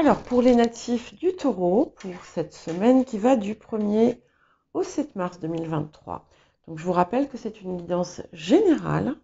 Alors, pour les natifs du Taureau, pour cette semaine qui va du 1er au 7 mars 2023. Donc, je vous rappelle que c'est une guidance générale,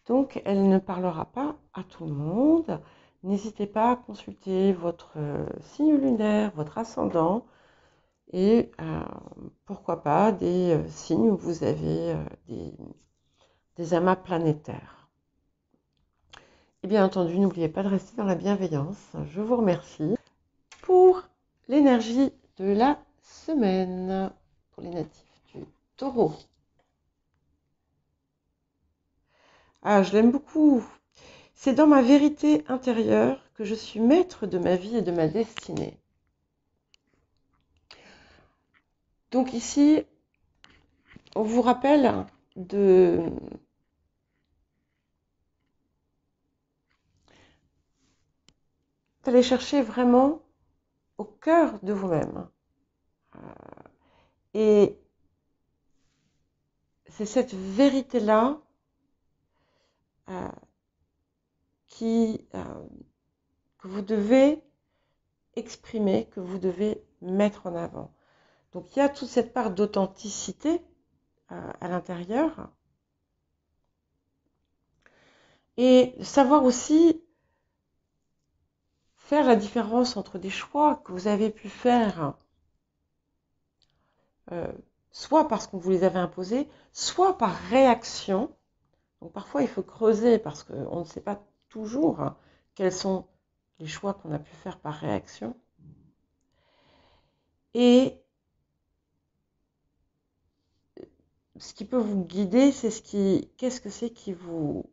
donc elle ne parlera pas à tout le monde. N'hésitez pas à consulter votre signe lunaire, votre ascendant et pourquoi pas des signes où vous avez des amas planétaires. Et bien entendu, n'oubliez pas de rester dans la bienveillance. Je vous remercie pour l'énergie de la semaine pour les natifs du Taureau. Ah, je l'aime beaucoup. C'est dans ma vérité intérieure que je suis maître de ma vie et de ma destinée. Donc ici, on vous rappelle d'aller chercher vraiment au cœur de vous-même. Et c'est cette vérité-là que vous devez exprimer, que vous devez mettre en avant. Donc il y a toute cette part d'authenticité à l'intérieur. Et savoir aussi faire la différence entre des choix que vous avez pu faire, soit parce qu'on vous les avait imposés, soit par réaction. Donc parfois il faut creuser parce qu'on ne sait pas toujours quels sont les choix qu'on a pu faire par réaction. Et ce qui peut vous guider, c'est qu'est-ce que c'est qui vous,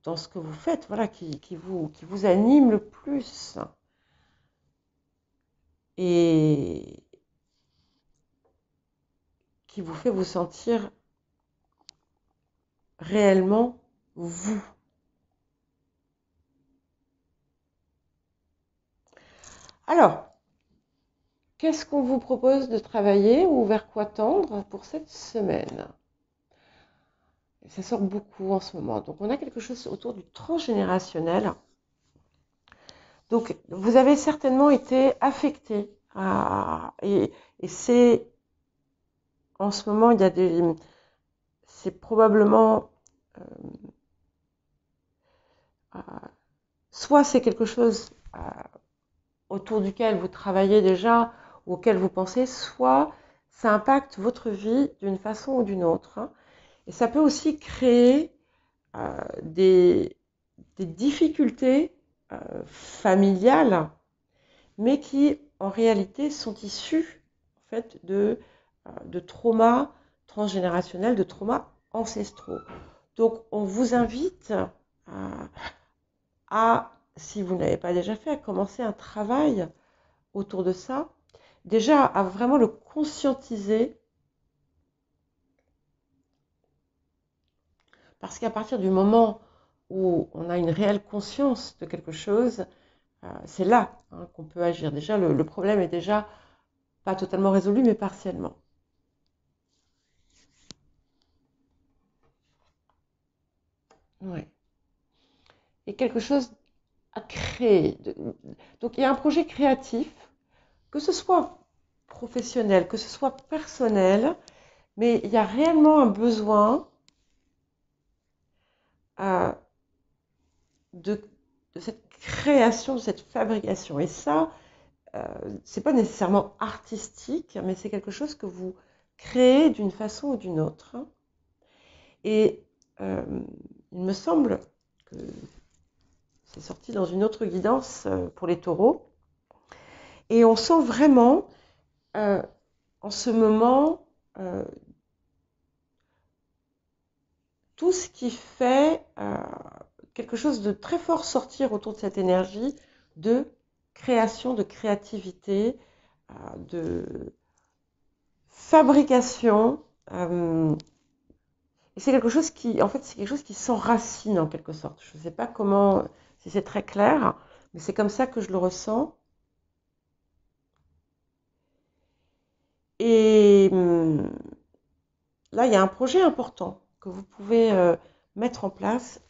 dans ce que vous faites, voilà, qui vous anime le plus. Et qui vous fait vous sentir réellement vous. Alors, qu'est-ce qu'on vous propose de travailler ou vers quoi tendre pour cette semaine? Ça sort beaucoup en ce moment. Donc, on a quelque chose autour du transgénérationnel. Donc, vous avez certainement été affecté. Et c'est, en ce moment, c'est probablement, soit c'est quelque chose autour duquel vous travaillez déjà, ou auquel vous pensez, soit ça impacte votre vie d'une façon ou d'une autre. Et ça peut aussi créer des difficultés familiales, mais qui en réalité sont issues en fait, de traumas transgénérationnels, de traumas ancestraux. Donc on vous invite si vous n'avez pas déjà fait, à commencer un travail autour de ça. Déjà, à vraiment le conscientiser, parce qu'à partir du moment où on a une réelle conscience de quelque chose, c'est là qu'on peut agir. Déjà, le problème est déjà pas totalement résolu, mais partiellement. Ouais. Et quelque chose à créer. Donc, il y a un projet créatif, que ce soit professionnel, que ce soit personnel, mais il y a réellement un besoin de cette création, de cette fabrication. Et ça, c'est pas nécessairement artistique, mais c'est quelque chose que vous créez d'une façon ou d'une autre. Et il me semble que c'est sorti dans une autre guidance pour les taureaux. Et on sent vraiment en ce moment tout ce qui fait quelque chose de très fort sortir autour de cette énergie de création, de créativité, de fabrication. Et c'est quelque chose qui, en fait, c'est quelque chose qui s'enracine en quelque sorte. Je ne sais pas comment, si c'est très clair, mais c'est comme ça que je le ressens. Et là, il y a un projet important que vous pouvez mettre en place.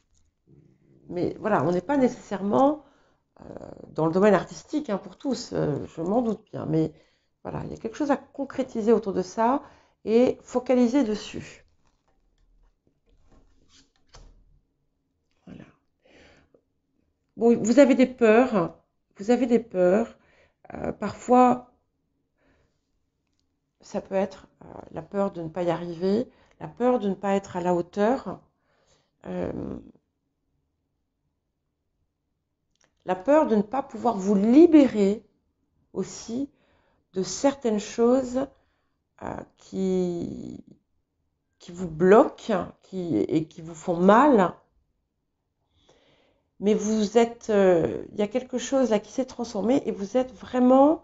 Mais voilà, on n'est pas nécessairement dans le domaine artistique, hein, pour tous, je m'en doute bien, mais voilà, il y a quelque chose à concrétiser autour de ça et focaliser dessus. Voilà. Bon, vous avez des peurs, parfois ça peut être la peur de ne pas y arriver, la peur de ne pas être à la hauteur, euh, la peur de ne pas pouvoir vous libérer aussi de certaines choses qui vous bloquent et qui vous font mal. Mais vous êtes, il y a quelque chose là qui s'est transformé et vous êtes vraiment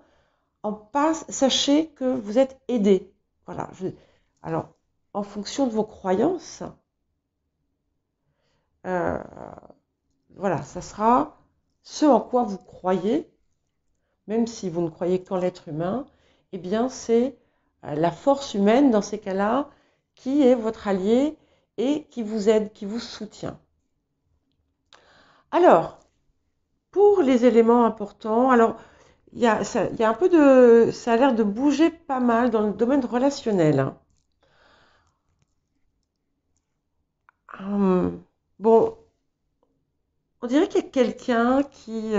en passe. Sachez que vous êtes aidé. Voilà. Alors, en fonction de vos croyances, euh, voilà, ça sera ce en quoi vous croyez, même si vous ne croyez qu'en l'être humain, eh bien c'est la force humaine dans ces cas-là qui est votre allié et qui vous aide, qui vous soutient. Alors, pour les éléments importants, alors il y a un peu de, ça a l'air de bouger pas mal dans le domaine relationnel, hein. Bon, on dirait qu'il y a quelqu'un qui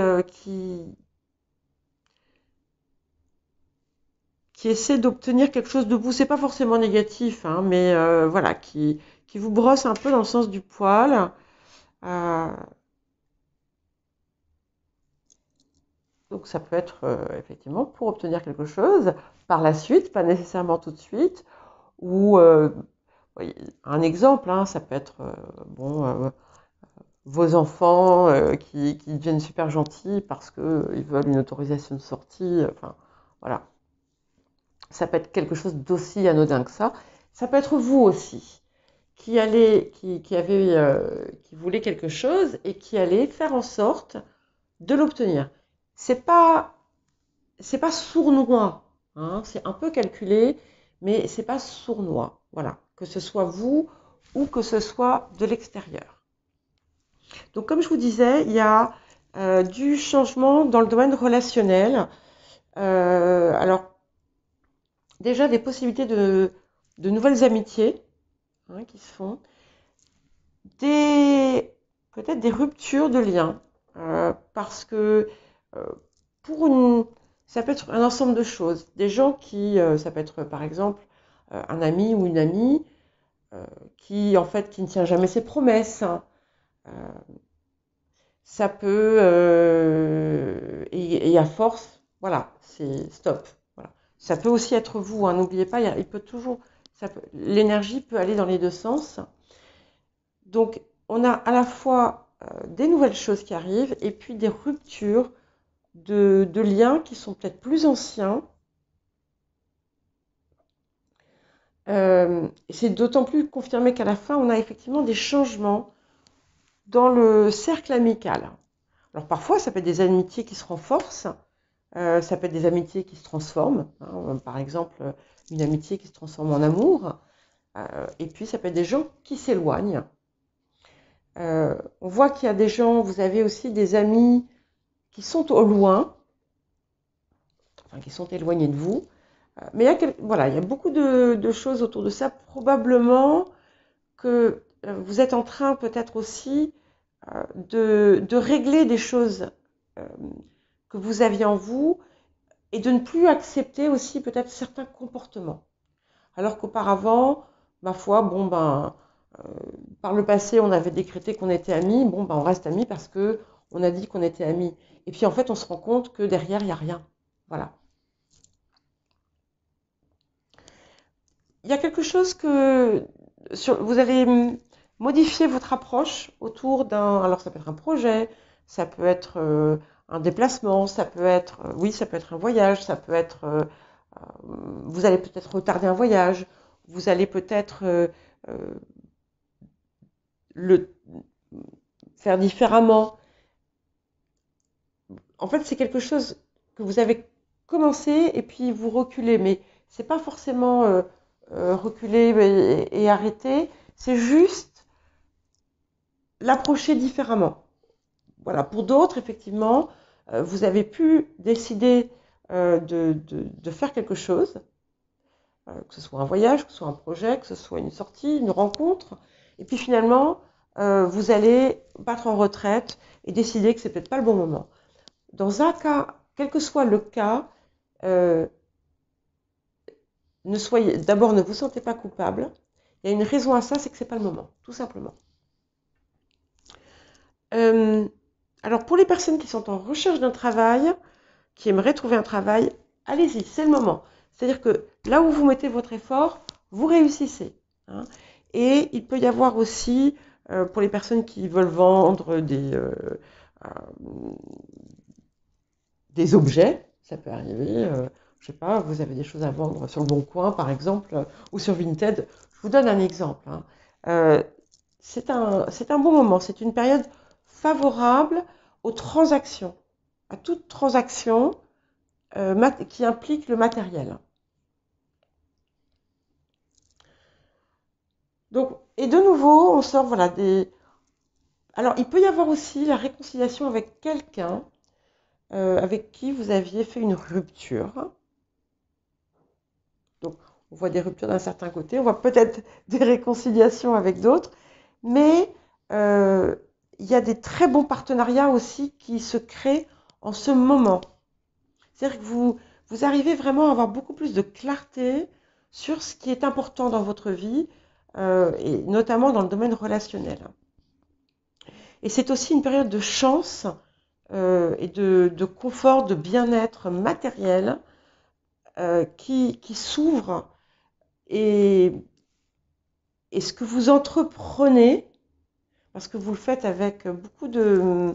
essaie d'obtenir quelque chose de vous. C'est pas forcément négatif, hein, mais voilà, qui vous brosse un peu dans le sens du poil. Euh, donc ça peut être effectivement pour obtenir quelque chose par la suite, pas nécessairement tout de suite. Ou oui, un exemple, hein, ça peut être vos enfants qui deviennent super gentils parce qu'ils veulent une autorisation de sortie. Enfin, voilà. Ça peut être quelque chose d'aussi anodin que ça. Ça peut être vous aussi qui voulait quelque chose et qui allait faire en sorte de l'obtenir. C'est pas sournois, hein, c'est un peu calculé, mais c'est pas sournois. Voilà, que ce soit vous ou que ce soit de l'extérieur. Donc, comme je vous disais, il y a du changement dans le domaine relationnel. Alors, déjà des possibilités de nouvelles amitiés, hein, qui se font, peut-être des ruptures de liens, parce que euh, ça peut être un ensemble de choses. Des gens ça peut être par exemple un ami ou une amie qui en fait qui ne tient jamais ses promesses, hein. Euh, Ça peut et à force, voilà, c'est stop. Voilà. Ça peut aussi être vous, hein, n'oubliez pas, il peut toujours, l'énergie peut aller dans les deux sens. Donc, on a à la fois des nouvelles choses qui arrivent et puis des ruptures de liens qui sont peut-être plus anciens. C'est d'autant plus confirmé qu'à la fin, on a effectivement des changements dans le cercle amical. Alors parfois, ça peut être des amitiés qui se renforcent, ça peut être des amitiés qui se transforment, hein, par exemple une amitié qui se transforme en amour, et puis ça peut être des gens qui s'éloignent. On voit qu'il y a des gens, vous avez aussi des amis qui sont au loin, enfin qui sont éloignés de vous, mais voilà, il y a beaucoup de choses autour de ça. Probablement que vous êtes en train peut-être aussi de régler des choses que vous aviez en vous et de ne plus accepter aussi peut-être certains comportements. Alors qu'auparavant, ma foi, bon ben, par le passé, on avait décrété qu'on était amis, bon ben on reste amis parce que on a dit qu'on était amis. Et puis en fait, on se rend compte que derrière, il n'y a rien. Voilà. Il y a quelque chose vous allez modifier votre approche autour alors ça peut être un projet, ça peut être un déplacement, ça peut être, oui, ça peut être un voyage, ça peut être, vous allez peut-être retarder un voyage, vous allez peut-être euh, le faire différemment. En fait, c'est quelque chose que vous avez commencé et puis vous reculez, mais c'est pas forcément reculer et arrêter, c'est juste l'approcher différemment. Voilà, pour d'autres, effectivement, vous avez pu décider de faire quelque chose, que ce soit un voyage, que ce soit un projet, que ce soit une sortie, une rencontre, et puis finalement, vous allez battre en retraite et décider que c'est peut-être pas le bon moment. Dans un cas, quel que soit le cas, d'abord ne vous sentez pas coupable. Il y a une raison à ça, c'est que c'est pas le moment, tout simplement. Alors pour les personnes qui sont en recherche d'un travail, qui aimeraient trouver un travail, allez-y, c'est le moment. C'est-à-dire que là où vous mettez votre effort, vous réussissez. Hein. Et il peut y avoir aussi, pour les personnes qui veulent vendre des objets, ça peut arriver, je sais pas, vous avez des choses à vendre sur le Bon Coin par exemple, ou sur Vinted. Je vous donne un exemple. Hein. C'est un bon moment, c'est une période favorable aux transactions, à toute transaction qui implique le matériel. Donc, et de nouveau, on sort voilà, des... Alors, il peut y avoir aussi la réconciliation avec quelqu'un avec qui vous aviez fait une rupture. Donc, on voit des ruptures d'un certain côté, on voit peut-être des réconciliations avec d'autres, mais il y a des très bons partenariats aussi qui se créent en ce moment. C'est-à-dire que vous arrivez vraiment à avoir beaucoup plus de clarté sur ce qui est important dans votre vie, et notamment dans le domaine relationnel. Et c'est aussi une période de chance et de confort, de bien-être matériel qui s'ouvre. Et ce que vous entreprenez, parce que vous le faites avec beaucoup de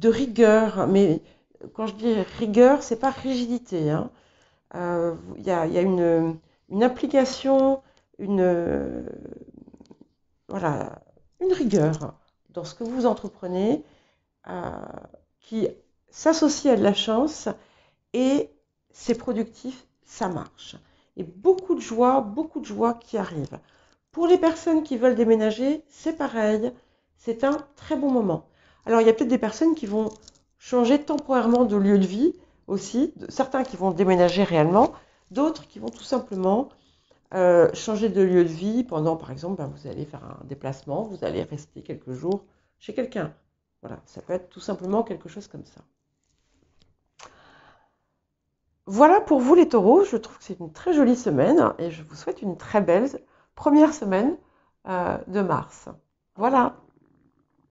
rigueur, mais quand je dis rigueur, c'est pas rigidité. Hein. Il y a une application, voilà, une rigueur dans ce que vous entreprenez qui s'associe à de la chance et c'est productif, ça marche. Et beaucoup de joie qui arrive. Pour les personnes qui veulent déménager, c'est pareil, c'est un très bon moment. Alors il y a peut-être des personnes qui vont changer temporairement de lieu de vie aussi, certains qui vont déménager réellement, d'autres qui vont tout simplement changer de lieu de vie pendant, par exemple, vous allez faire un déplacement, vous allez rester quelques jours chez quelqu'un. Voilà, ça peut être tout simplement quelque chose comme ça. Voilà pour vous les taureaux, je trouve que c'est une très jolie semaine et je vous souhaite une très belle première semaine de mars. Voilà.